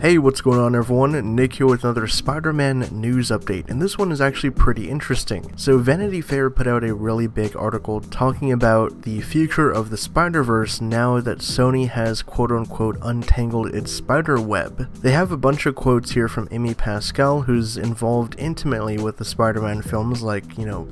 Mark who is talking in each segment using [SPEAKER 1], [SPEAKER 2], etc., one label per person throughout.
[SPEAKER 1] Hey, what's going on everyone? Nick here with another Spider-Man news update, and this one is actually pretty interesting. So Vanity Fair put out a really big article talking about the future of the Spider-Verse now that Sony has quote-unquote untangled its spider web. They have a bunch of quotes here from Amy Pascal, who's involved intimately with the Spider-Man films like,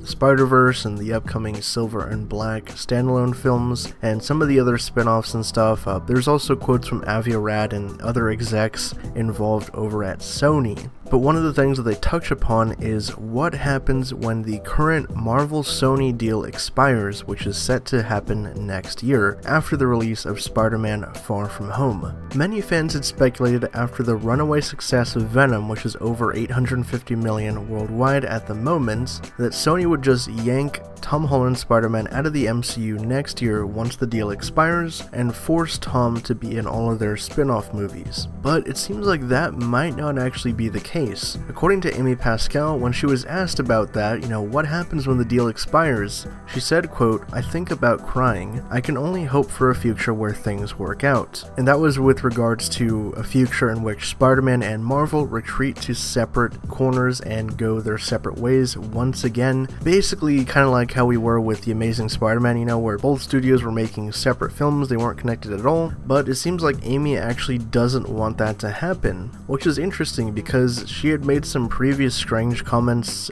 [SPEAKER 1] Spider-Verse and the upcoming Silver and Black standalone films, and some of the other spin-offs and stuff. There's also quotes from Avi Arad and other execs involved over at Sony. But one of the things that they touch upon is what happens when the current Marvel-Sony deal expires, which is set to happen next year, after the release of Spider-Man Far From Home. Many fans had speculated after the runaway success of Venom, which is over $850 million worldwide at the moment, that Sony would just yank Tom Holland's Spider-Man out of the MCU next year once the deal expires, and force Tom to be in all of their spin-off movies. But it seems like that might not actually be the case. According to Amy Pascal, when she was asked about that, what happens when the deal expires, she said, quote, "I think about crying. I can only hope for a future where things work out." And that was with regards to a future in which Spider-Man and Marvel retreat to separate corners and go their separate ways once again. Basically, kind of like how we were with The Amazing Spider-Man, where both studios were making separate films, they weren't connected at all. But it seems like Amy actually doesn't want that to happen, which is interesting because she had made some previous strange comments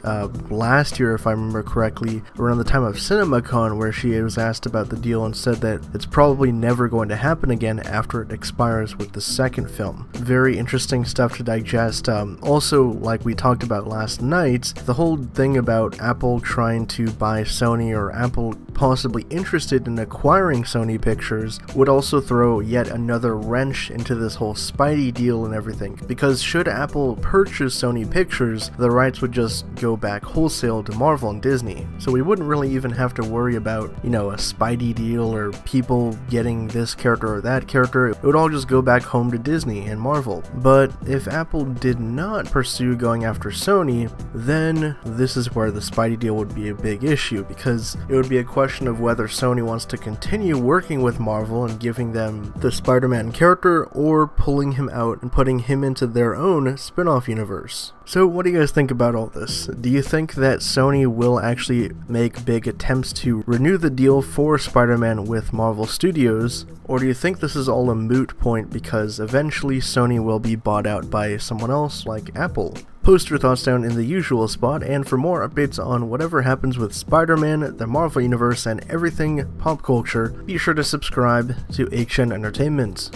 [SPEAKER 1] last year, if I remember correctly, around the time of CinemaCon, where she was asked about the deal and said that it's probably never going to happen again after it expires with the second film. Very interesting stuff to digest. Also, like we talked about last night, the whole thing about Apple trying to buy Sony, or Apple possibly interested in acquiring Sony Pictures, would also throw yet another wrench into this whole Spidey deal and everything, because should Apple purchase Sony Pictures, the rights would just go back wholesale to Marvel and Disney, so we wouldn't really even have to worry about, a Spidey deal or people getting this character or that character. It would all just go back home to Disney and Marvel. But if Apple did not pursue going after Sony, then this is where the Spidey deal would be a big issue, because it would be a question of whether Sony wants to continue working with Marvel and giving them the Spider-Man character, or pulling him out and putting him into their own spin-off universe. So what do you guys think about all this? Do you think that Sony will actually make big attempts to renew the deal for Spider-Man with Marvel Studios, or do you think this is all a moot point because eventually Sony will be bought out by someone else like Apple? Post your thoughts down in the usual spot, and for more updates on whatever happens with Spider-Man, the Marvel Universe, and everything pop culture, be sure to subscribe to HN Entertainment.